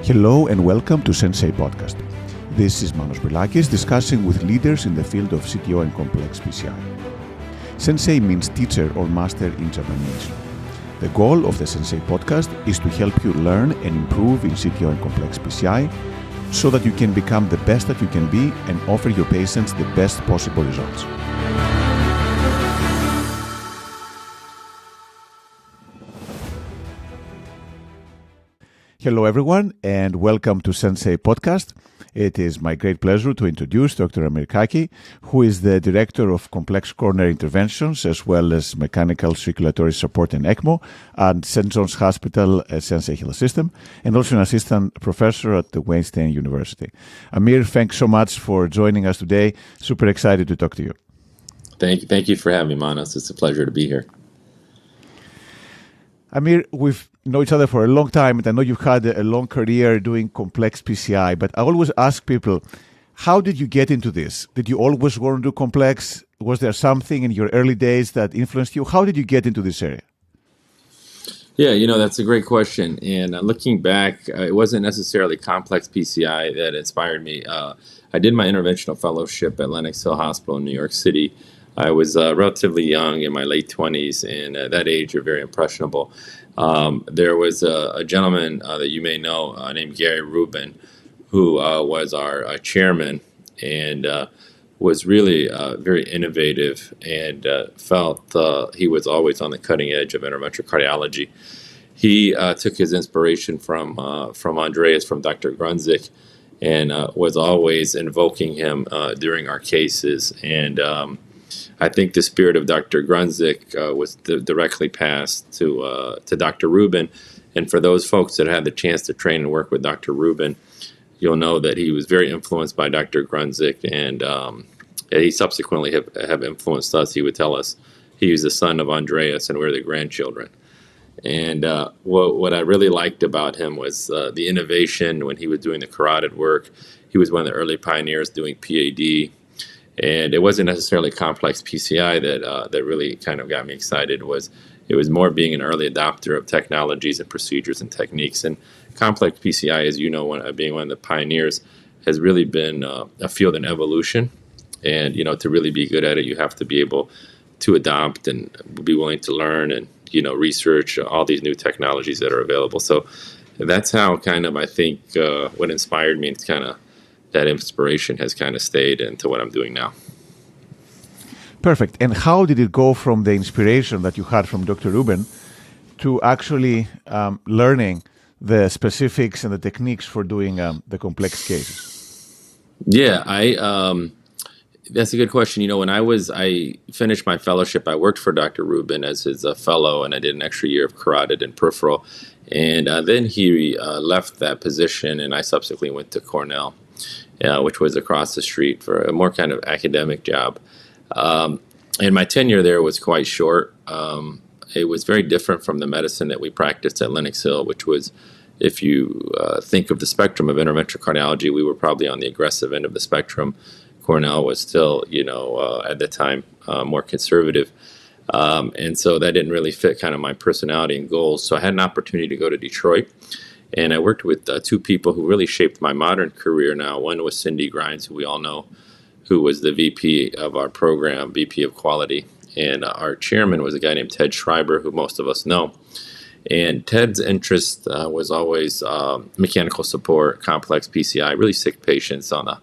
Hello and welcome to Sensei Podcast. This is Manos Brilakis discussing with leaders in the field of CTO and complex PCI. Sensei means teacher or master in Japanese. The goal of the Sensei Podcast is to help you learn and improve in CTO and complex PCI so that you can become the best that you can be and offer your patients the best possible results. Hello, everyone, and welcome to Sensei Podcast. It is my great pleasure to introduce Dr. Amir Kaki, who is the Director of Complex Coronary Interventions as well as Mechanical Circulatory Support and ECMO at St. John's Hospital Sensei Health System, and also an Assistant Professor at the Wayne State University. Amir, thanks so much for joining us today. Super excited to talk to you. Thank you for having me, Manos. It's a pleasure to be here. Amir, we've known each other for a long time, and I know you've had a long career doing complex PCI, but I always ask people, how did you get into this? Did you always want to do complex? Was there something in your early days that influenced you? How did you get into this area? Yeah, that's a great question. And looking back, it wasn't necessarily complex PCI that inspired me. I did my interventional fellowship at Lenox Hill Hospital in New York City. I was relatively young, in my late 20s, and at that age, you're very impressionable. There was a gentleman that you may know named Gary Rubin, who was our chairman and was really very innovative and felt he was always on the cutting edge of interventional cardiology. He took his inspiration from Andreas, from Dr. Grunzik, and was always invoking him during our cases. And I think the spirit of Dr. Grunzik was directly passed to Dr. Rubin. And for those folks that had the chance to train and work with Dr. Rubin, you'll know that he was very influenced by Dr. Grunzik, and he subsequently have influenced us. He would tell us he was the son of Andreas and we're the grandchildren. And what I really liked about him was the innovation when he was doing the carotid work. He was one of the early pioneers doing PAD. And it wasn't necessarily complex PCI that really kind of got me excited. It was more being an early adopter of technologies and procedures and techniques. And complex PCI, as you know, being one of the pioneers, has really been a field in evolution. And, to really be good at it, you have to be able to adopt and be willing to learn and, research all these new technologies that are available. So that's how kind of, I think, what inspired me, and kind of that inspiration has kind of stayed into what I'm doing now. Perfect. And how did it go from the inspiration that you had from Dr. Rubin to actually learning the specifics and the techniques for doing the complex cases? Yeah, that's a good question. When I finished my fellowship, I worked for Dr. Rubin as his fellow, and I did an extra year of carotid and peripheral. And then he left that position, and I subsequently went to Cornell, which was across the street, for a more kind of academic job. And my tenure there was quite short. It was very different from the medicine that we practiced at Lenox Hill, which was, if you think of the spectrum of interventional cardiology, we were probably on the aggressive end of the spectrum. Cornell was still, at the time, more conservative. And so that didn't really fit kind of my personality and goals. So I had an opportunity to go to Detroit. And I worked with two people who really shaped my modern career now. One was Cindy Grimes, who we all know, who was the VP of our program, VP of Quality. And our chairman was a guy named Ted Schreiber, who most of us know. And Ted's interest was always mechanical support, complex PCI, really sick patients on the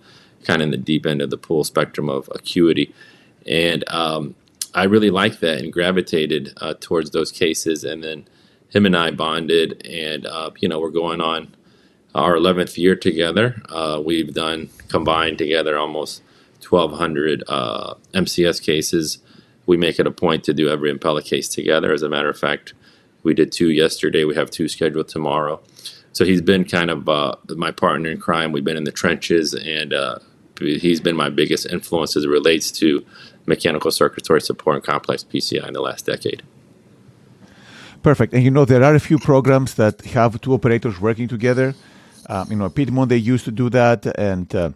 kind of in the deep end of the pool spectrum of acuity. And I really liked that and gravitated towards those cases. And then him and I bonded, and we're going on our 11th year together. We've done combined together almost 1,200 MCS cases. We make it a point to do every Impella case together. As a matter of fact, we did 2 yesterday. We have 2 scheduled tomorrow. So he's been kind of my partner in crime. We've been in the trenches, and he's been my biggest influence as it relates to mechanical circulatory support and complex PCI in the last decade. Perfect. And there are a few programs that have 2 operators working together. At Piedmont, they used to do that, and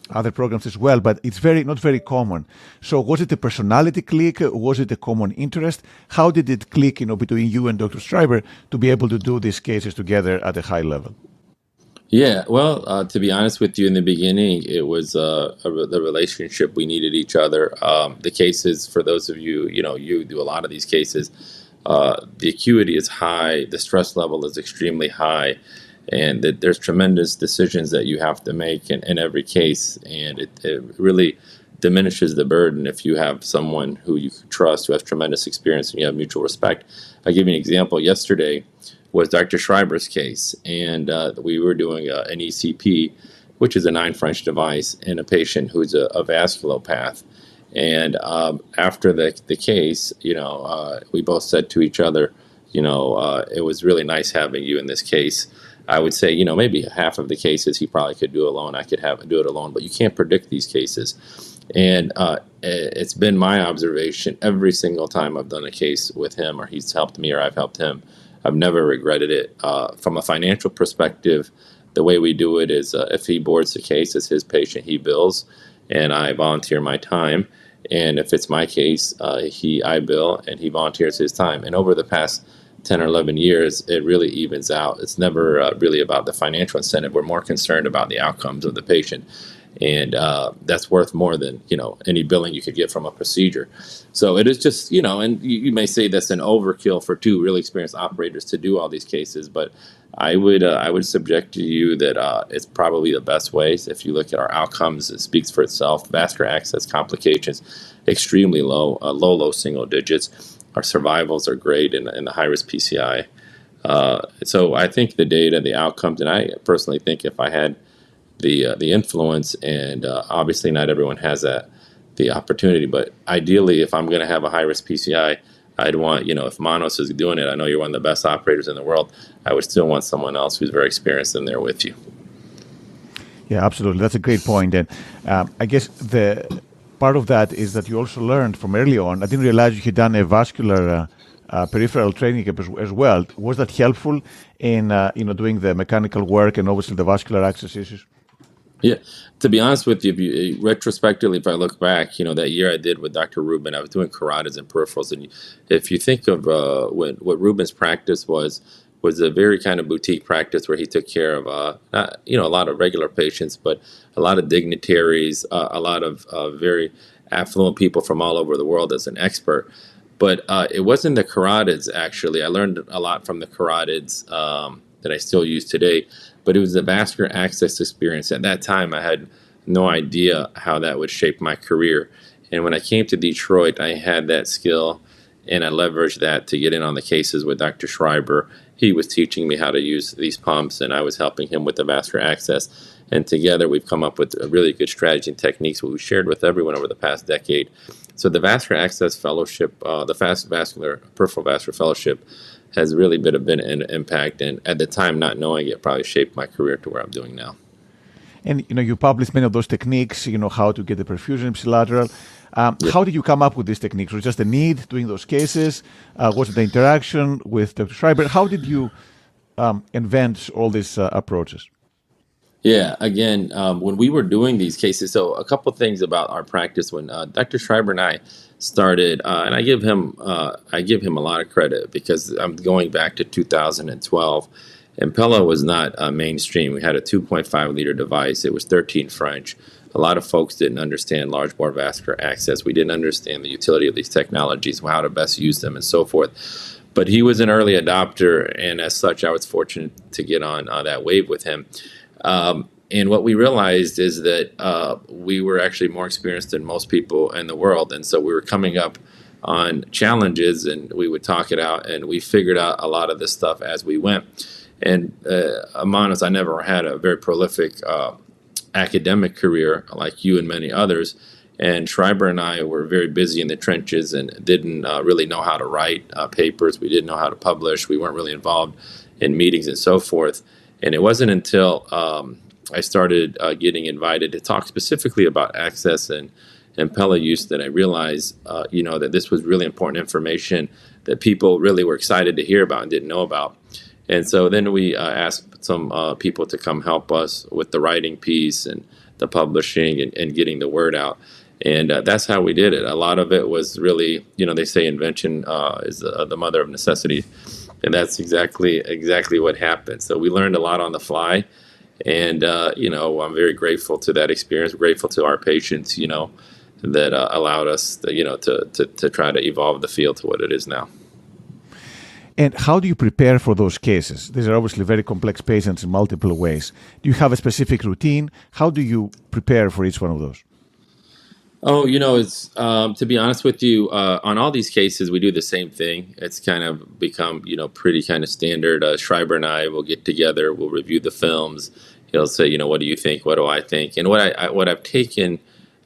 other programs as well, but it's not very common. So was it a personality click? Was it a common interest? How did it click, between you and Dr. Schreiber to be able to do these cases together at a high level? Yeah, well, to be honest with you, in the beginning, it was the relationship. We needed each other. The cases, for those of you, you do a lot of these cases. The acuity is high, the stress level is extremely high, and that there's tremendous decisions that you have to make in every case, and it really diminishes the burden if you have someone who you trust, who has tremendous experience, and you have mutual respect. I'll give you an example. Yesterday was Dr. Schreiber's case, and we were doing an ECP, which is a 9 French device, in a patient who's a vasculopath. And after the case, we both said to each other, it was really nice having you in this case. I would say, maybe half of the cases he probably could do alone. I could do it alone, but you can't predict these cases. And it's been my observation every single time I've done a case with him, or he's helped me, or I've helped him. I've never regretted it. From a financial perspective, the way we do it is if he boards the case, it's his patient, he bills, and I volunteer my time. And if it's my case, I bill and he volunteers his time. And over the past 10 or 11 years, it really evens out. It's never really about the financial incentive. We're more concerned about the outcomes of the patient. And that's worth more than any billing you could get from a procedure. So it is just and you may say that's an overkill for two really experienced operators to do all these cases, but I would subject to you that it's probably the best ways. If you look at our outcomes, it speaks for itself. Vascular access complications extremely low, low single digits. Our survivals are great in the high risk PCI. So I think the data, the outcomes, and I personally think if I had the influence, and obviously not everyone has the opportunity, but ideally if I'm going to have a high risk PCI, I'd want, if Manos is doing it, I know you're one of the best operators in the world, I would still want someone else who's very experienced in there with you. Yeah, absolutely. That's a great point. And I guess the part of that is that you also learned from early on. I didn't realize you had done a vascular peripheral training as well. Was that helpful in doing the mechanical work and obviously the vascular access issues? Yeah, to be honest with you, retrospectively, if I look back, that year I did with Dr. Rubin, I was doing carotids and peripherals, and if you think of what Rubin's practice was a very kind of boutique practice where he took care of not, a lot of regular patients, but a lot of dignitaries, a lot of very affluent people from all over the world as an expert. But it wasn't the carotids, actually. I learned a lot from the carotids that I still use today, but it was the vascular access experience. At that time, I had no idea how that would shape my career. And when I came to Detroit, I had that skill, and I leveraged that to get in on the cases with Dr. Schreiber. He was teaching me how to use these pumps, and I was helping him with the vascular access. And together, we've come up with a really good strategy and techniques that we've shared with everyone over the past decade. So the Vascular Access Fellowship, the Peripheral Vascular Fellowship, has really been an impact. And at the time, not knowing it, probably shaped my career to where I'm doing now. And you published many of those techniques. How to get the perfusion ipsilateral. How did you come up with these techniques? Was it just a need doing those cases? Was it the interaction with Dr. Schreiber? How did you invent all these approaches? Yeah, again, when we were doing these cases, so a couple things about our practice when Dr. Schreiber and I started, and I give him a lot of credit because I'm going back to 2012. Impella was not mainstream. We had a 2.5 liter device. It was 13 French. A lot of folks didn't understand large bore vascular access. We didn't understand the utility of these technologies, how to best use them, and so forth. But he was an early adopter, and as such, I was fortunate to get on that wave with him. And what we realized is that we were actually more experienced than most people in the world. And so we were coming up on challenges, and we would talk it out, and we figured out a lot of this stuff as we went. And Manos, I never had a very prolific academic career like you and many others. And Schreiber and I were very busy in the trenches and didn't really know how to write papers. We didn't know how to publish. We weren't really involved in meetings and so forth. And it wasn't until I started getting invited to talk specifically about access and Impella use that I realized, that this was really important information that people really were excited to hear about and didn't know about. And so then we asked some people to come help us with the writing piece and the publishing and getting the word out. And that's how we did it. A lot of it was really, they say invention is the mother of necessity. And that's exactly what happened. So we learned a lot on the fly. And, I'm very grateful to that experience, grateful to our patients, that allowed us, to try to evolve the field to what it is now. And how do you prepare for those cases? These are obviously very complex patients in multiple ways. Do you have a specific routine? How do you prepare for each one of those? Oh, it's to be honest with you, on all these cases, we do the same thing. It's kind of become, pretty kind of standard. Schreiber and I will get together, we'll review the films. He'll say, what do you think? What do I think? And what I've taken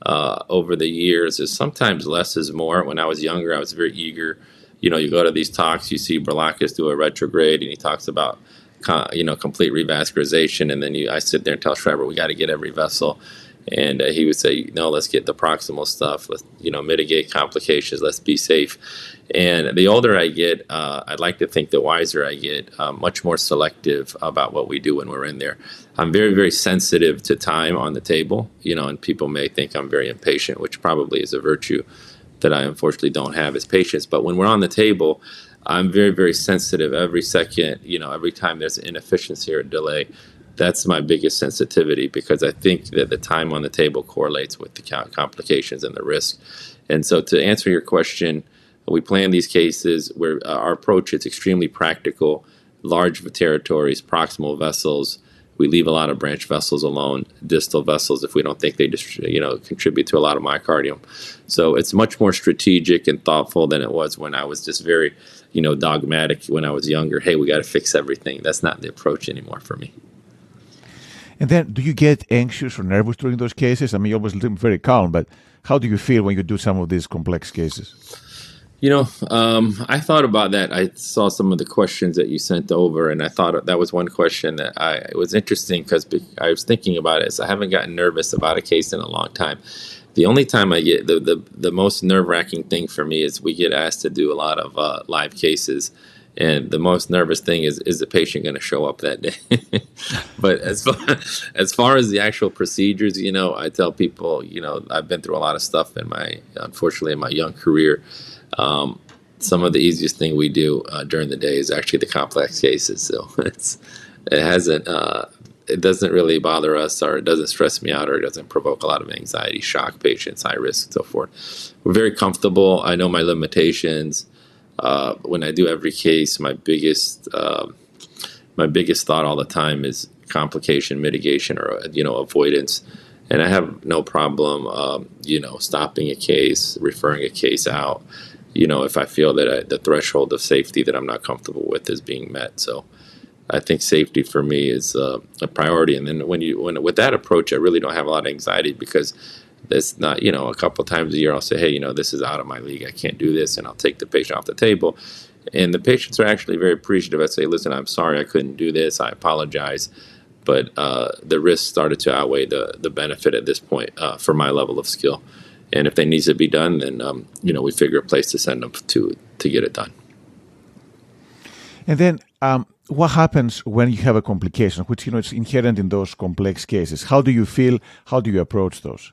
over the years is sometimes less is more. When I was younger, I was very eager. You go to these talks, you see Berlakis do a retrograde, and he talks about, complete revascularization. And then I sit there and tell Schreiber, we got to get every vessel. And he would say, no, let's get the proximal stuff. Let's, mitigate complications. Let's be safe. And the older I get, I'd like to think the wiser I get, much more selective about what we do when we're in there. I'm very, very sensitive to time on the table, and people may think I'm very impatient, which probably is a virtue that I unfortunately don't have as patience. But when we're on the table, I'm very, very sensitive every second, every time there's an inefficiency or a delay. That's my biggest sensitivity, because I think that the time on the table correlates with the complications and the risk. And so to answer your question, we plan these cases where our approach is extremely practical, large territories, proximal vessels. We leave a lot of branch vessels alone, distal vessels, if we don't think they just, contribute to a lot of myocardium. So it's much more strategic and thoughtful than it was when I was just very, dogmatic when I was younger. Hey, we got to fix everything. That's not the approach anymore for me. And then, do you get anxious or nervous during those cases? I mean, you always seem very calm, but how do you feel when you do some of these complex cases? I thought about that. I saw some of the questions that you sent over, and I thought that was one question that it was interesting, because I was thinking about it. So I haven't gotten nervous about a case in a long time. The only time I get the most nerve-wracking thing for me is we get asked to do a lot of live cases. And the most nervous thing is the patient going to show up that day? But as far as the actual procedures, I tell people, I've been through a lot of stuff unfortunately in my young career. Some of the easiest thing we do during the day is actually the complex cases. So it doesn't really bother us, or it doesn't stress me out, or it doesn't provoke a lot of anxiety, shock patients, high risk, and so forth. We're very comfortable. I know my limitations. When I do every case, my biggest thought all the time is complication mitigation, or avoidance. And I have no problem, stopping a case, referring a case out, if I feel that the threshold of safety that I'm not comfortable with is being met. So I think safety for me is a priority. And then when with that approach, I really don't have a lot of anxiety, because it's not, a couple of times a year I'll say, hey, this is out of my league. I can't do this. And I'll take the patient off the table. And the patients are actually very appreciative. I say, listen, I'm sorry I couldn't do this. I apologize. But the risk started to outweigh the benefit at this point for my level of skill. And if that needs to be done, then, we figure a place to send them to get it done. And then what happens when you have a complication, which, it's inherent in those complex cases? How do you feel? How do you approach those?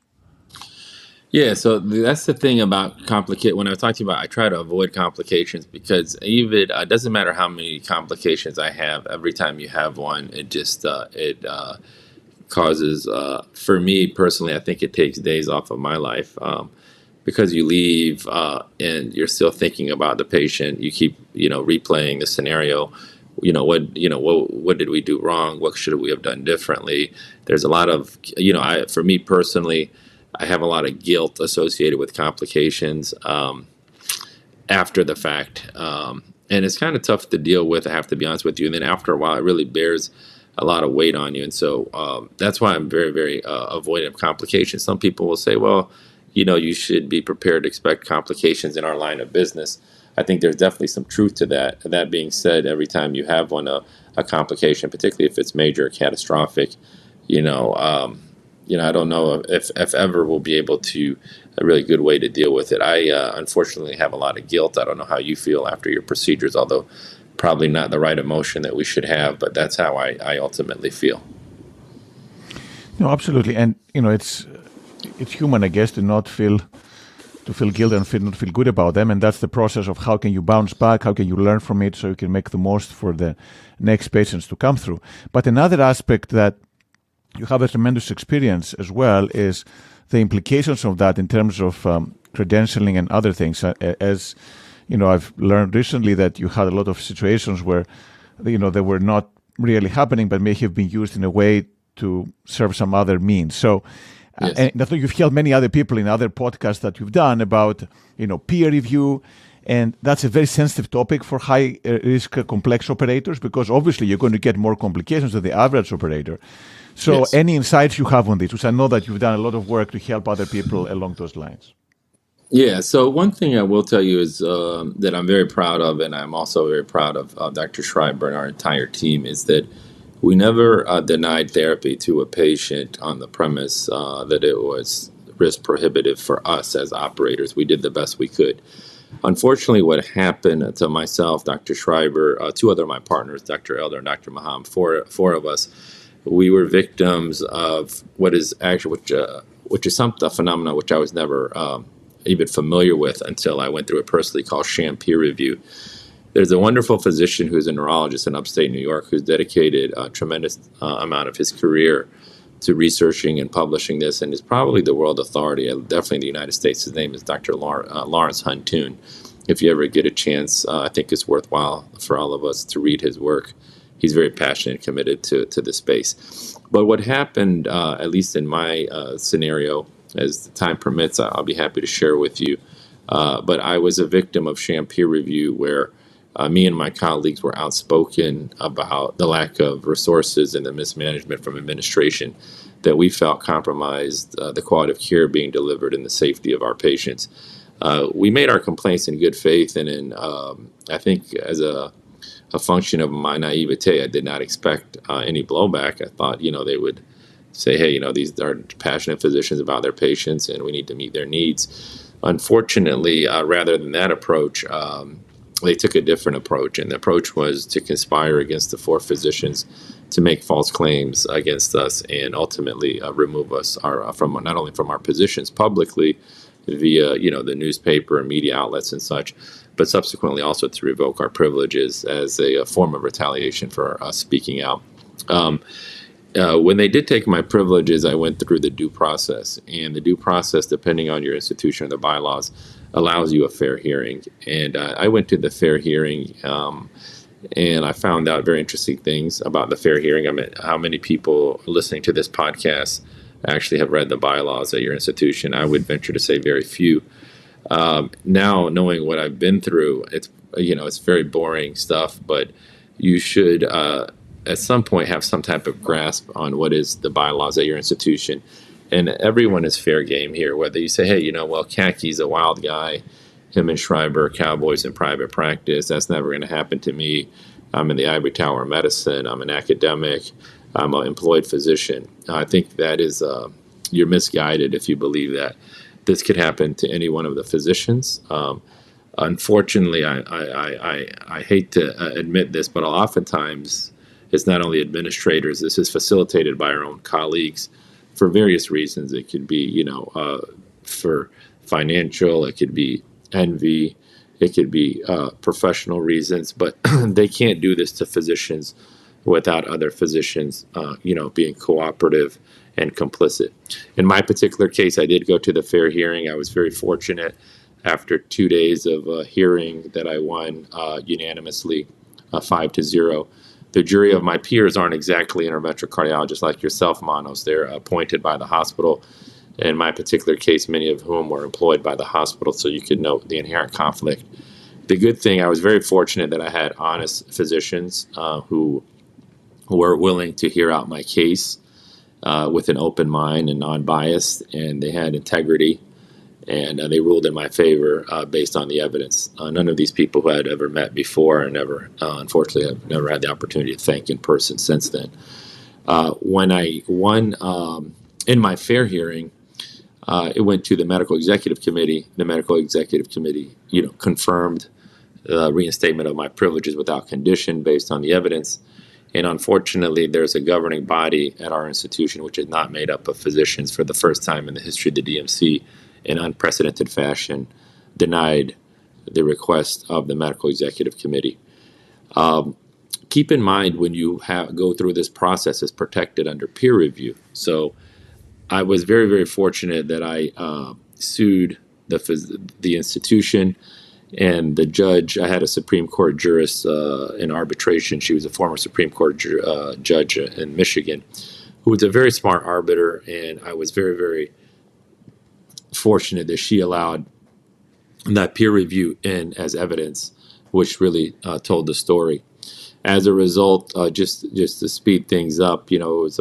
Yeah, so that's the thing about when I talk to you about, I try to avoid complications, because even it doesn't matter how many complications I have. Every time you have one, it just causes, for me personally, I think it takes days off of my life, because you leave and you're still thinking about the patient. You keep replaying the scenario. What did we do wrong? What should we have done differently? There's a lot of for me personally, I have a lot of guilt associated with complications after the fact. And it's kind of tough to deal with, I have to be honest with you. And then after a while, it really bears a lot of weight on you. And so that's why I'm very, very avoidant of complications. Some people will say, well, you should be prepared to expect complications in our line of business. I think there's definitely some truth to that. That being said, every time you have a complication, particularly if it's major or catastrophic, I don't know if ever we'll be able to a really good way to deal with it. I unfortunately have a lot of guilt. I don't know how you feel after your procedures, although probably not the right emotion that we should have, but that's how I ultimately feel. No, absolutely. And, it's human, I guess, to feel guilt and not feel good about them. And that's the process of how can you bounce back, how can you learn from it so you can make the most for the next patients to come through. But another aspect that you have a tremendous experience as well, is the implications of that in terms of credentialing and other things. As you know, I've learned recently that you had a lot of situations where, they were not really happening, but may have been used in a way to serve some other means. So, Yes. and I think you've helped many other people in other podcasts that you've done about, peer review. And that's a very sensitive topic for high risk complex operators, because obviously you're going to get more complications than the average operator. So Yes. any insights you have on this, which I know that you've done a lot of work to help other people along those lines. Yeah, so one thing I will tell you is that I'm very proud of, and I'm also very proud of Dr. Schreiber and our entire team, is that we never denied therapy to a patient on the premise that it was risk prohibitive for us as operators. We did the best we could. Unfortunately, what happened to myself, Dr. Schreiber, two other of my partners, Dr. Elder and Dr. Maham, four of us, we were victims of what is actually, which is a phenomenon which I was never even familiar with until I went through it personally, called sham peer review. There's a wonderful physician who's a neurologist in upstate New York who's dedicated a tremendous amount of his career to researching and publishing this, and is probably the world authority, definitely in the United States. His name is Dr. Lawrence Huntoon. If you ever get a chance, I think it's worthwhile for all of us to read his work. He's very passionate and committed to the space. But what happened, at least in my scenario, as the time permits, I'll be happy to share with you. But I was a victim of sham peer review, where me and my colleagues were outspoken about the lack of resources and the mismanagement from administration that we felt compromised the quality of care being delivered and the safety of our patients. We made our complaints in good faith, and I think as a function of my naivete, I did not expect any blowback. I thought, they would say, hey, these are passionate physicians about their patients and we need to meet their needs. Unfortunately, rather than that approach, they took a different approach, and the approach was to conspire against the four physicians to make false claims against us and ultimately remove us from not only from our positions publicly via the newspaper and media outlets and such, but subsequently also to revoke our privileges as a form of retaliation for us speaking out. When they did take my privileges, I went through the due process, and the due process, depending on your institution or the bylaws, allows you a fair hearing. And I went to the fair hearing, and I found out very interesting things about the fair hearing. I mean, how many people listening to this podcast actually have read the bylaws at your institution? I would venture to say very few. Now, knowing what I've been through, it's very boring stuff, but you should at some point have some type of grasp on what is the bylaws at your institution. And everyone is fair game here, whether you say, hey, Kaki's a wild guy, him and Schreiber, cowboys in private practice, that's never going to happen to me. I'm in the ivory tower of medicine, I'm an academic, I'm an employed physician. I think that is, you're misguided if you believe that this could happen to any one of the physicians. Unfortunately, I hate to admit this, but oftentimes it's not only administrators, this is facilitated by our own colleagues for various reasons. It could be, for financial, it could be envy, it could be professional reasons, but they can't do this to physicians without other physicians, being cooperative and complicit. In my particular case, I did go to the fair hearing. I was very fortunate. After 2 days of hearing, that I won unanimously, 5-0. The jury of my peers aren't exactly interventional cardiologists like yourself, Manos. They're appointed by the hospital. In my particular case, many of whom were employed by the hospital, so you could note the inherent conflict. The good thing, I was very fortunate that I had honest physicians who were willing to hear out my case with an open mind and non-biased, and they had integrity, and they ruled in my favor based on the evidence. None of these people who I had ever met before, and unfortunately, I've never had the opportunity to thank in person since then. When I won in my fair hearing, it went to the medical executive committee. The medical executive committee, confirmed the reinstatement of my privileges without condition based on the evidence. And unfortunately, there's a governing body at our institution which is not made up of physicians. For the first time in the history of the DMC, in unprecedented fashion, denied the request of the medical executive committee. keep in mind when you go through this process, it's protected under peer review. So I was very, very fortunate that I sued the institution and the judge. I had a Supreme Court jurist in arbitration. She was a former Supreme Court judge in Michigan, who was a very smart arbiter, and I was very, very fortunate that she allowed that peer review in as evidence, which really told the story. As a result, just to speed things up, it was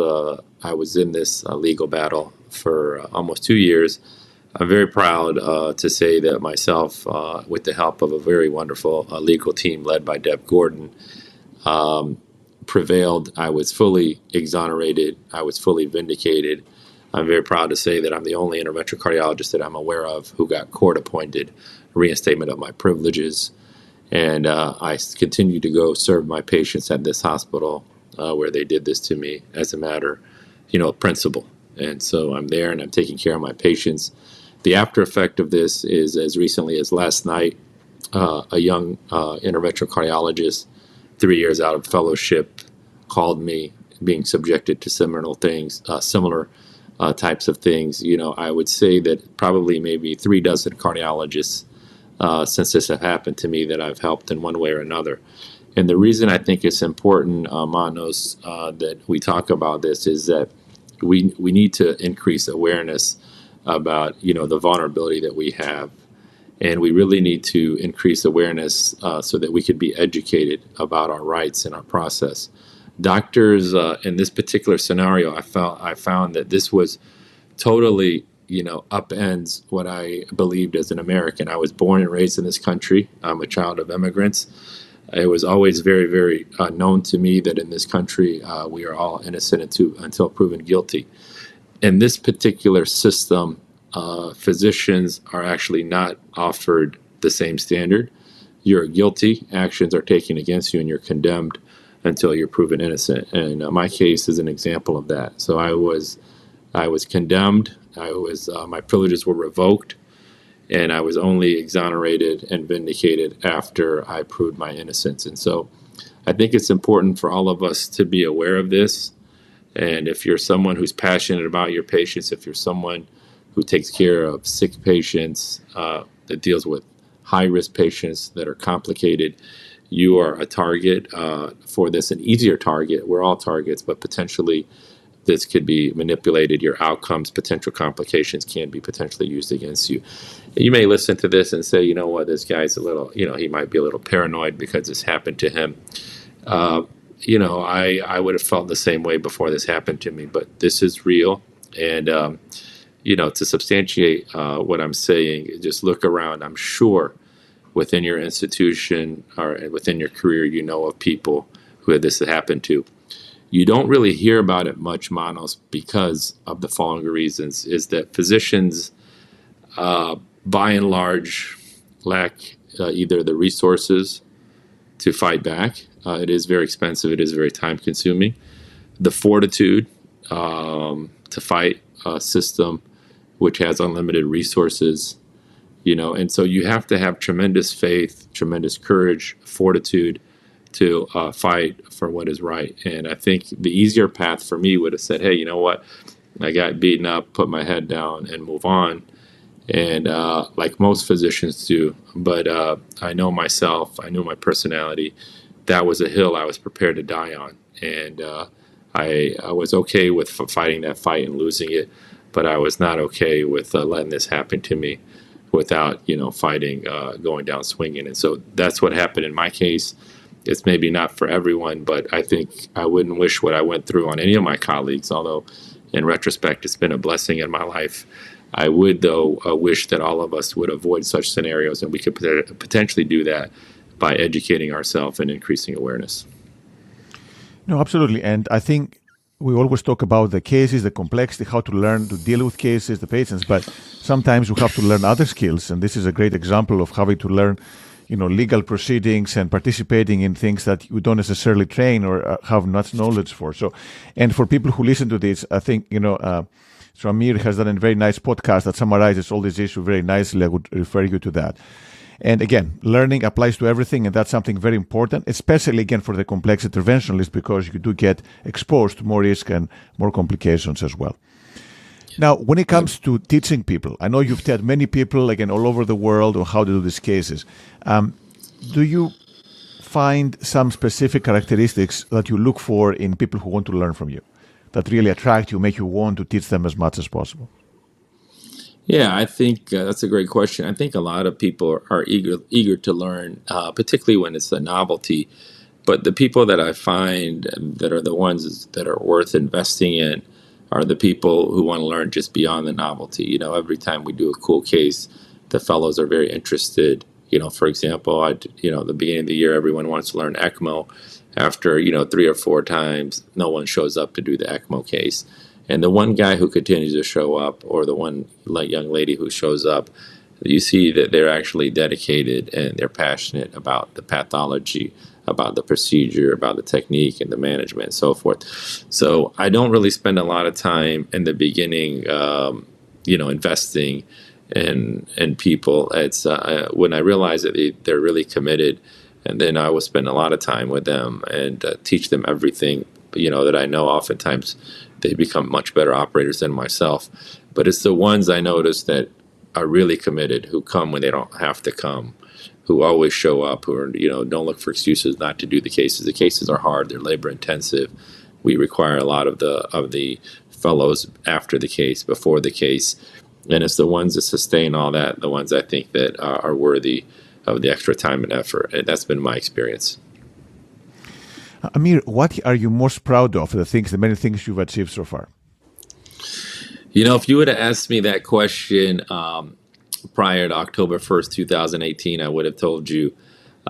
I was in this legal battle for almost 2 years. I'm very proud to say that myself, with the help of a very wonderful legal team led by Deb Gordon, prevailed. I was fully exonerated. I was fully vindicated. I'm very proud to say that I'm the only interventional cardiologist that I'm aware of who got court-appointed reinstatement of my privileges. And I continue to go serve my patients at this hospital where they did this to me as a matter, of principle. And so I'm there and I'm taking care of my patients. The after effect of this is as recently as last night, a young interventional cardiologist, 3 years out of fellowship, called me, being subjected to similar types of things. I would say that probably maybe 3 dozen cardiologists since this have happened to me that I've helped in one way or another. And the reason I think it's important, Manos, that we talk about this is that we need to increase awareness about, the vulnerability that we have. And we really need to increase awareness so that we could be educated about our rights and our process. Doctors, in this particular scenario, I found that this was totally upends what I believed as an American. I was born and raised in this country. I'm a child of immigrants. It was always very, very known to me that in this country we are all innocent until proven guilty. In this particular system, physicians are actually not offered the same standard. You're guilty, actions are taken against you, and you're condemned until you're proven innocent. And my case is an example of that. So I was condemned. My privileges were revoked, and I was only exonerated and vindicated after I proved my innocence. And so I think it's important for all of us to be aware of this. And if you're someone who's passionate about your patients, if you're someone who takes care of sick patients, that deals with high-risk patients that are complicated, you are a target for this, an easier target. We're all targets, but potentially this could be manipulated. Your outcomes, potential complications can be potentially used against you. You may listen to this and say, you know what, this guy's a little, he might be a little paranoid because this happened to him. I would have felt the same way before this happened to me, but this is real. And, to substantiate what I'm saying, just look around. I'm sure within your institution or within your career, of people who this happened to. You don't really hear about it much, Manos, because of the following reasons, is that physicians, by and large, lack either the resources to fight back. It is very expensive. It is very time-consuming. The fortitude to fight a system which has unlimited resources, and so you have to have tremendous faith, tremendous courage, fortitude to fight for what is right. And I think the easier path for me would have said, hey, you know what? I got beaten up, put my head down and move on. And like most physicians do, but I know myself, I knew my personality. That was a hill I was prepared to die on. And I was okay with fighting that fight and losing it, but I was not okay with letting this happen to me without, fighting, going down swinging. And so that's what happened in my case. It's maybe not for everyone, but I think I wouldn't wish what I went through on any of my colleagues, although in retrospect, it's been a blessing in my life. I would, though, wish that all of us would avoid such scenarios, and we could potentially do that by educating ourselves and increasing awareness. No, absolutely. And I think we always talk about the cases, the complexity, how to learn to deal with cases, the patients, but sometimes we have to learn other skills. And this is a great example of having to learn legal proceedings and participating in things that you don't necessarily train or have much knowledge for. So, and for people who listen to this, I think, so Amir has done a very nice podcast that summarizes all these issues very nicely. I would refer you to that. And again, learning applies to everything, and that's something very important, especially again for the complex interventionalist, because you do get exposed to more risk and more complications as well. Now, when it comes to teaching people, I know you've taught many people, again, all over the world on how to do these cases. Do you find some specific characteristics that you look for in people who want to learn from you that really attract you, make you want to teach them as much as possible? Yeah, I think that's a great question. I think a lot of people are eager to learn, particularly when it's a novelty. But the people that I find that are the ones that are worth investing in are the people who want to learn just beyond the novelty. You know, every time we do a cool case, the fellows are very interested. You know, for example, the beginning of the year, everyone wants to learn ECMO. After, 3 or 4 times, no one shows up to do the ECMO case. And the one guy who continues to show up, or the one young lady who shows up, you see that they're actually dedicated and they're passionate about the pathology, about the procedure, about the technique and the management and so forth. So I don't really spend a lot of time in the beginning, investing in people. It's when I realize that they're really committed, and then I will spend a lot of time with them and teach them everything, that I know. Oftentimes they become much better operators than myself. But it's the ones I notice that are really committed, who come when they don't have to come, who always show up, who are, don't look for excuses not to do the cases. The cases are hard. They're labor intensive. We require a lot of the fellows after the case, before the case. And it's the ones that sustain all that, the ones I think that are worthy of the extra time and effort. And that's been my experience. Amir, what are you most proud of, the many things you've achieved so far? If you would have asked me that question prior to October 1st, 2018, I would have told you,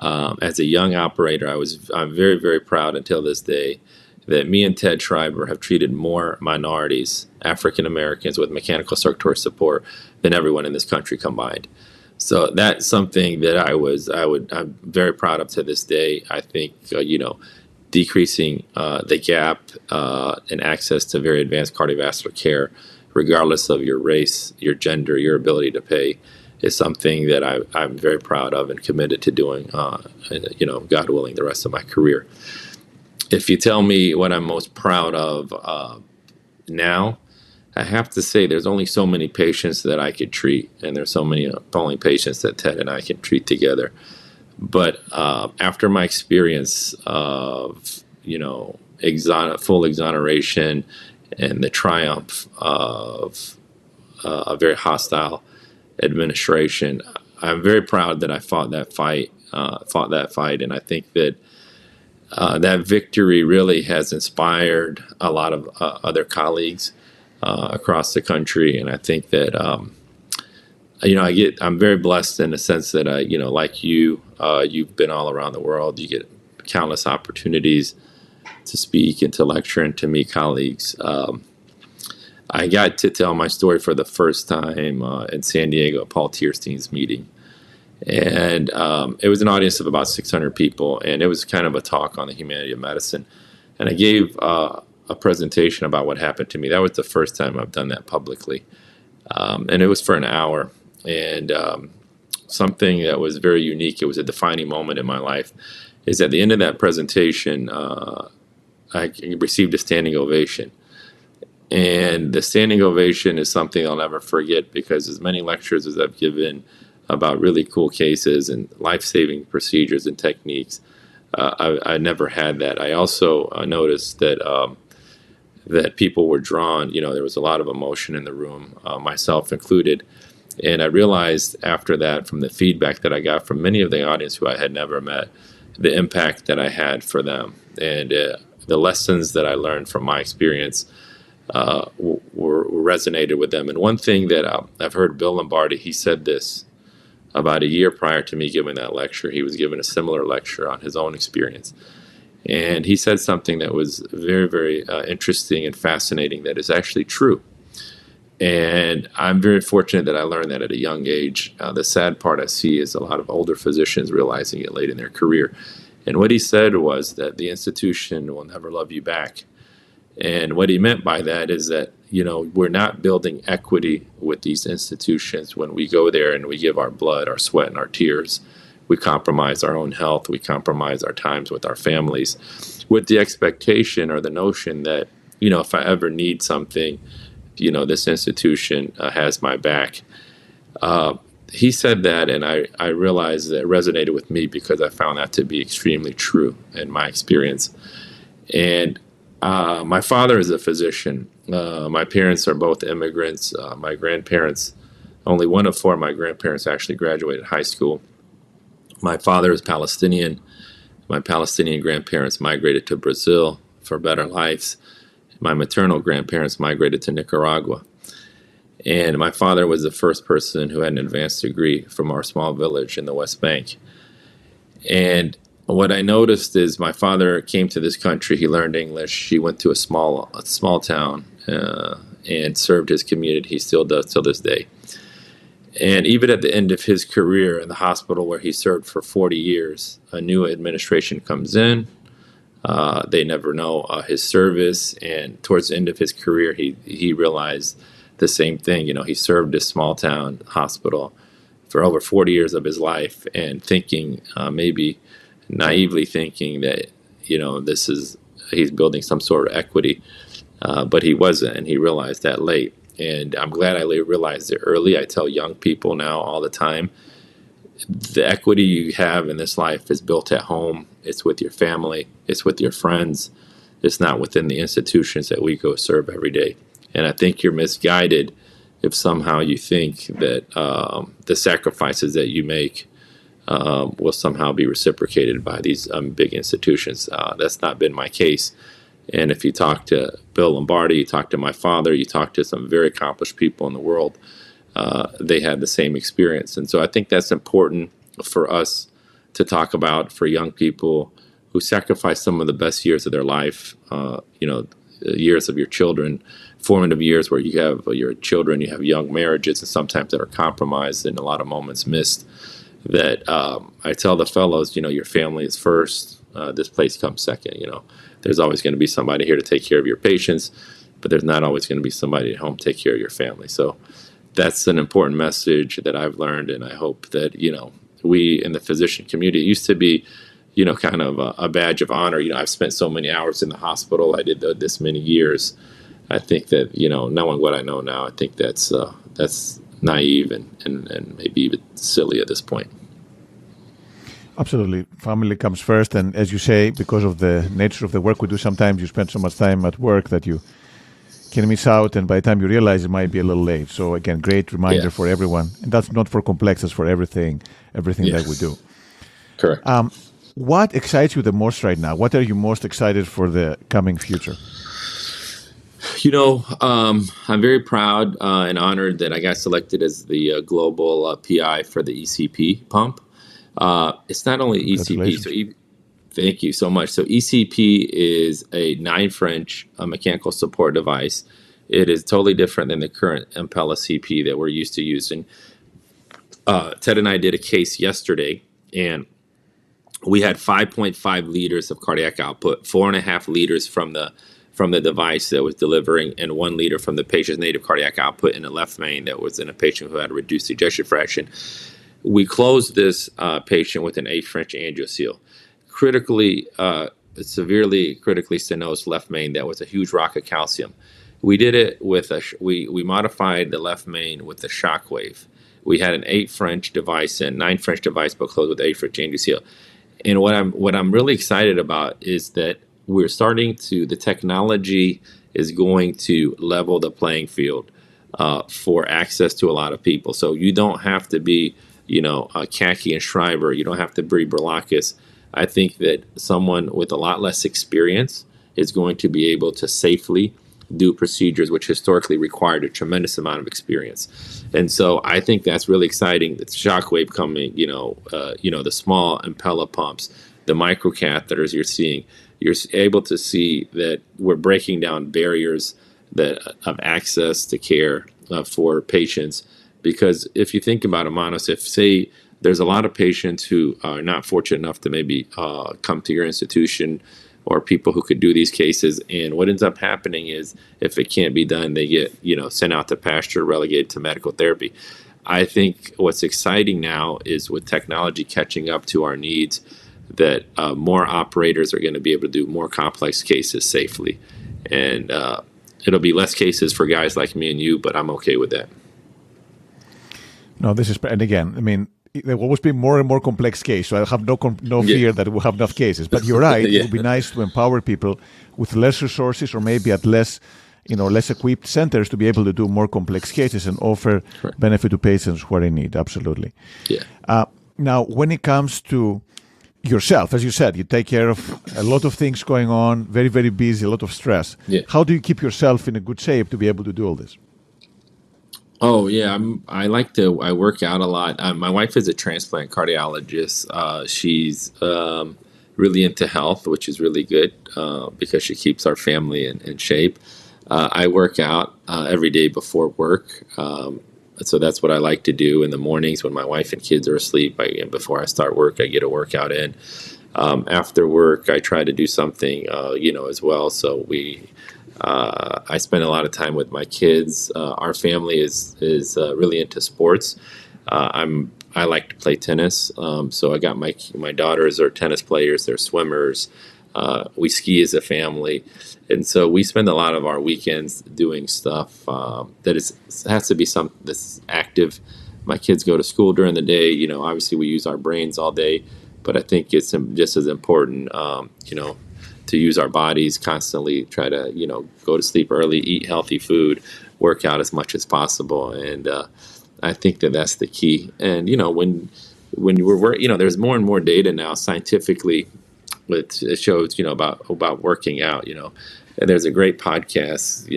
as a young operator, I'm very, very proud until this day that me and Ted Schreiber have treated more minorities, African Americans, with mechanical circulatory support than everyone in this country combined. So that's something that I'm very proud of to this day. I think, decreasing the gap in access to very advanced cardiovascular care, regardless of your race, your gender, your ability to pay, is something that I'm very proud of and committed to doing, God willing, the rest of my career. If you tell me what I'm most proud of now, I have to say there's only so many patients that I could treat, and there's only patients that Ted and I can treat together. But after my experience of, full exoneration and the triumph of a very hostile administration, I'm very proud that I fought that fight, and I think that that victory really has inspired a lot of other colleagues across the country. And I think that, I'm very blessed in the sense that like you've been all around the world. You get countless opportunities to speak and to lecture and to meet colleagues. I got to tell my story for the first time in San Diego at Paul Tierstein's meeting. And it was an audience of about 600 people, and it was kind of a talk on the humanity of medicine. And I gave a presentation about what happened to me. That was the first time I've done that publicly. And it was for an hour. And something that was very unique, it was a defining moment in my life, is at the end of that presentation, I received a standing ovation. And the standing ovation is something I'll never forget, because as many lectures as I've given about really cool cases and life-saving procedures and techniques, I never had that. I also noticed that people were drawn. There was a lot of emotion in the room, myself included. And I realized after that, from the feedback that I got from many of the audience who I had never met, the impact that I had for them. And the lessons that I learned from my experience were resonated with them. And one thing that I've heard Bill Lombardi, he said this about a year prior to me giving that lecture. He was given a similar lecture on his own experience. And he said something that was very, very interesting and fascinating, that is actually true. And I'm very fortunate that I learned that at a young age. The sad part I see is a lot of older physicians realizing it late in their career. And what he said was that the institution will never love you back. And what he meant by that is that, we're not building equity with these institutions. When we go there and we give our blood, our sweat, and our tears, we compromise our own health. We compromise our times with our families with the expectation or the notion that, if I ever need something, this institution has my back. He said that, and I realized that it resonated with me because I found that to be extremely true in my experience. And my father is a physician. My parents are both immigrants. My grandparents, only one of four of my grandparents actually graduated high school. My father is Palestinian. My Palestinian grandparents migrated to Brazil for better lives. My maternal grandparents migrated to Nicaragua. And my father was the first person who had an advanced degree from our small village in the West Bank. And what I noticed is my father came to this country. He learned English. He went to a small town and served his community. He still does till this day. And even at the end of his career in the hospital where he served for 40 years, a new administration comes in. They never know his service. And towards the end of his career, he realized the same thing. He served this small town hospital for over 40 years of his life, and thinking, maybe naively thinking that, he's building some sort of equity, but he wasn't, and he realized that late. And I'm glad I realized it early. I tell young people now all the time, the equity you have in this life is built at home. It's with your family. It's with your friends. It's not within the institutions that we go serve every day. And I think you're misguided if somehow you think that the sacrifices that you make will somehow be reciprocated by these big institutions. That's not been my case. And if you talk to Bill Lombardi, you talk to my father, you talk to some very accomplished people in the world, they had the same experience. And so I think that's important for us to talk about, for young people who sacrifice some of the best years of their life, years of your children, formative years where you have your children, you have young marriages, and sometimes that are compromised and a lot of moments missed. That I tell the fellows, your family is first. This place comes second. There's always going to be somebody here to take care of your patients, but there's not always going to be somebody at home to take care of your family. So that's an important message that I've learned, and I hope that we in the physician community, it used to be kind of a badge of honor. I've spent so many hours in the hospital. I did this many years. I think that knowing what I know now, I think that's naive and maybe even silly at this point. Absolutely. Family comes first. And as you say, because of the nature of the work we do, sometimes you spend so much time at work that you can miss out. And by the time you realize, it might be a little late. So again, great reminder for everyone. And that's not for complex, that's for everything that we do. Correct. What excites you the most right now? What are you most excited for the coming future? I'm very proud and honored that I got selected as the global PI for the ECP pump. It's not only ECP, so thank you so much. So ECP is a 9 French mechanical support device. It is totally different than the current Impella CP that we're used to using. Ted and I did a case yesterday, and we had 5.5 liters of cardiac output, 4.5 liters from the device that was delivering, and 1 liter from the patient's native cardiac output in the left main that was in a patient who had a reduced ejection fraction. We closed this patient with an 8 French angioseal. Severely critically stenosed left main that was a huge rock of calcium. We did it with we modified the left main with the shockwave. We had an 8 French device and 9 French device, but closed with 8 French angioseal. And what I'm really excited about is that the technology is going to level the playing field for access to a lot of people. So you don't have to be, Kaki and Schreiber. You don't have to be Berlakis. I think that someone with a lot less experience is going to be able to safely do procedures which historically required a tremendous amount of experience. And so I think that's really exciting. The shockwave coming, the small Impella pumps, the microcatheters you're able to see that we're breaking down barriers of access to care for patients. Because if you think about it, Manos, if say there's a lot of patients who are not fortunate enough to maybe come to your institution or people who could do these cases. And what ends up happening is if it can't be done, they get, sent out to pasture, relegated to medical therapy. I think what's exciting now is with technology catching up to our needs, that more operators are going to be able to do more complex cases safely. And it'll be less cases for guys like me and you, but I'm okay with that. No, this is, and again, I mean, there will always be more and more complex cases, so I have no fear that we'll have enough cases. But you're right, Yeah. it would be nice to empower people with less resources or maybe at less equipped centers to be able to do more complex cases and offer benefit to patients who are in need. Absolutely. Yeah. Now, when it comes to yourself, as you said, you take care of a lot of things going on, very, very busy, a lot of stress. Yeah. How do you keep yourself in a good shape to be able to do all this? Oh yeah, I work out a lot. My wife is a transplant cardiologist. She's really into health, which is really good because she keeps our family in shape. I work out every day before work, so that's what I like to do in the mornings when my wife and kids are asleep. Before I start work, I get a workout in. After work, I try to do something, as well. So I spend a lot of time with my kids. Our family is really into sports. I like to play tennis. So I got my daughters are tennis players. They're swimmers. We ski as a family, and so we spend a lot of our weekends doing stuff that has to be something that's active. My kids go to school during the day. Obviously we use our brains all day, but I think it's just as important, to use our bodies constantly, try to, go to sleep early, eat healthy food, work out as much as possible. And I think that's the key. And, when we're, there's more and more data now scientifically, it shows, about working out, and there's a great podcast,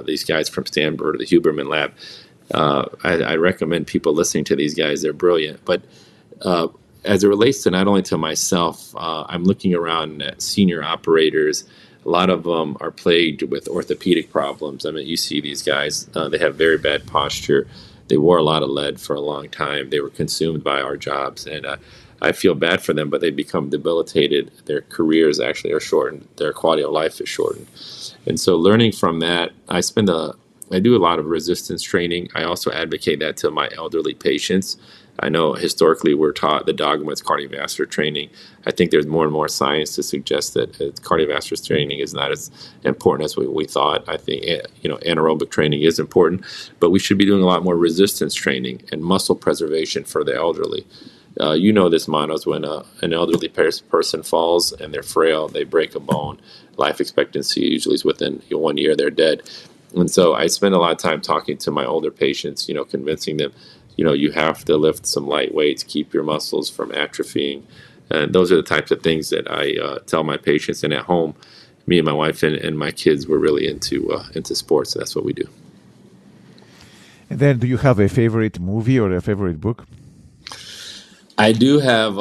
these guys from Stanford, the Huberman Lab. I recommend people listening to these guys. They're brilliant. But as it relates to not only to myself, I'm looking around at senior operators. A lot of them are plagued with orthopedic problems. I mean, you see these guys, they have very bad posture. They wore a lot of lead for a long time. They were consumed by our jobs. And I feel bad for them, but they become debilitated. Their careers actually are shortened. Their quality of life is shortened. And so learning from that, I do a lot of resistance training. I also advocate that to my elderly patients. I know historically we're taught the dogma is cardiovascular training. I think there's more and more science to suggest that cardiovascular training is not as important as we thought. I think anaerobic training is important, but we should be doing a lot more resistance training and muscle preservation for the elderly. This, Manos, when an elderly person falls and they're frail, they break a bone, life expectancy usually is within 1 year, they're dead. And so I spend a lot of time talking to my older patients, convincing them, you have to lift some light weights, keep your muscles from atrophying. And those are the types of things that I tell my patients. And at home, me and my wife and my kids were really into sports. So that's what we do. And then do you have a favorite movie or a favorite book? I do have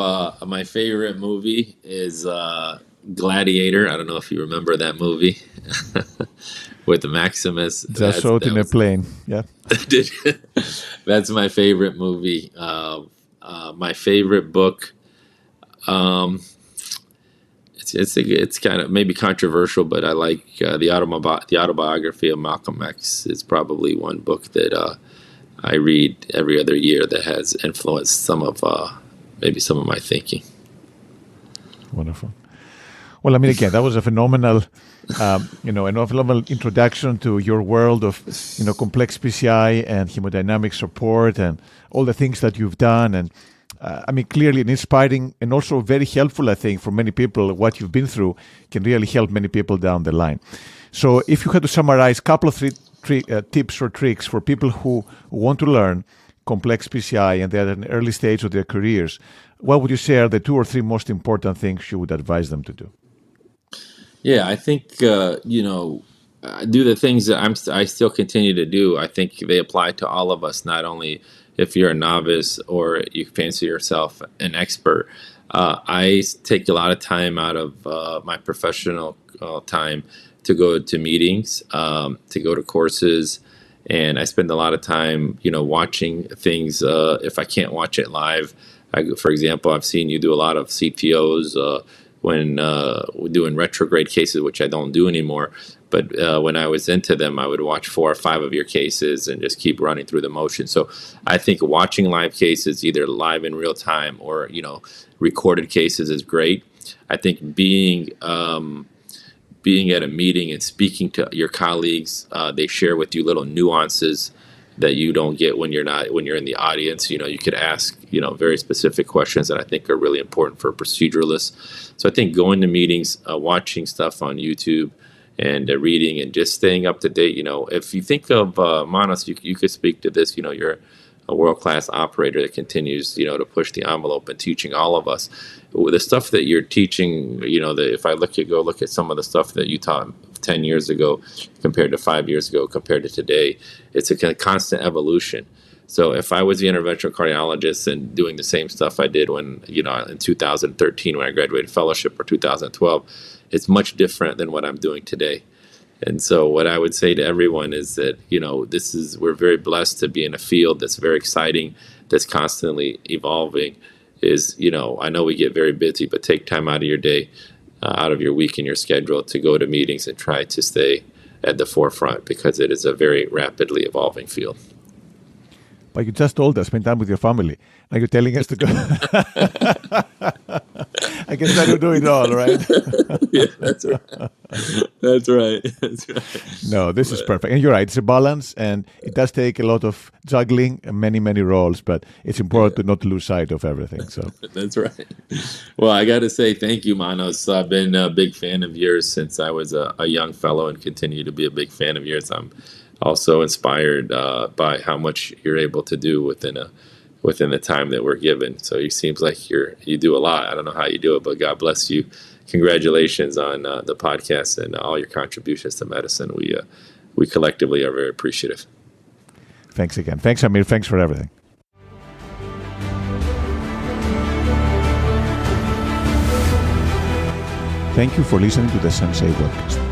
my favorite movie is Gladiator. I don't know if you remember that movie with Maximus. Just saw it in a plane. Yeah. That's my favorite movie. My favorite book. It's kind of maybe controversial, but I like the autobiography of Malcolm X. Is probably one book that I read every other year that has influenced some of my thinking. Wonderful. Well, I mean, again, that was a phenomenal, a phenomenal introduction to your world of, complex PCI and hemodynamic support and all the things that you've done. And clearly inspiring and also very helpful, I think, for many people. What you've been through can really help many people down the line. So if you had to summarize a couple of tips or tricks for people who want to learn complex PCI and they're at an early stage of their careers, what would you say are the 2 or 3 most important things you would advise them to do? Yeah, I think, do the things that I still continue to do. I think they apply to all of us, not only if you're a novice or you fancy yourself an expert. I take a lot of time out of my professional time to go to meetings, to go to courses, and I spend a lot of time, watching things. If I can't watch it live, for example, I've seen you do a lot of CTOs, when doing retrograde cases, which I don't do anymore. But when I was into them, I would watch 4 or 5 of your cases and just keep running through the motion. So I think watching live cases, either live in real time or, recorded cases, is great. I think being at a meeting and speaking to your colleagues, they share with you little nuances that you don't get when you're in the audience. You could ask, very specific questions that I think are really important for proceduralists. So I think going to meetings, watching stuff on YouTube, and reading and just staying up to date. If you think of Manos, you could speak to this. You're a world-class operator that continues, to push the envelope and teaching all of us. The stuff that you're teaching, if I look at some of the stuff that you taught 10 years ago compared to 5 years ago compared to today, it's a constant evolution. So if I was the interventional cardiologist and doing the same stuff I did when, in 2013 when I graduated fellowship, or 2012, it's much different than what I'm doing today. And so what I would say to everyone is that, we're very blessed to be in a field that's very exciting, that's constantly evolving. I know we get very busy, but take time out of your day, out of your week and your schedule to go to meetings and try to stay at the forefront, because it is a very rapidly evolving field. But you just told us, spend time with your family. Now you're telling us to go. I guess I don't do it all, right? Yeah, that's right. That's right. No, this is perfect. And you're right. It's a balance, and it does take a lot of juggling, many, many roles, but it's important to not lose sight of everything. So That's right. Well, I got to say thank you, Manos. I've been a big fan of yours since I was a young fellow, and continue to be a big fan of yours. I'm also inspired by how much you're able to do within the time that we're given. So it seems like you do a lot. I don't know how you do it, but God bless you. Congratulations on the podcast and all your contributions to medicine. We collectively are very appreciative. Thanks again. Thanks, Amir. Thanks for everything. Thank you for listening to the Sensei podcast.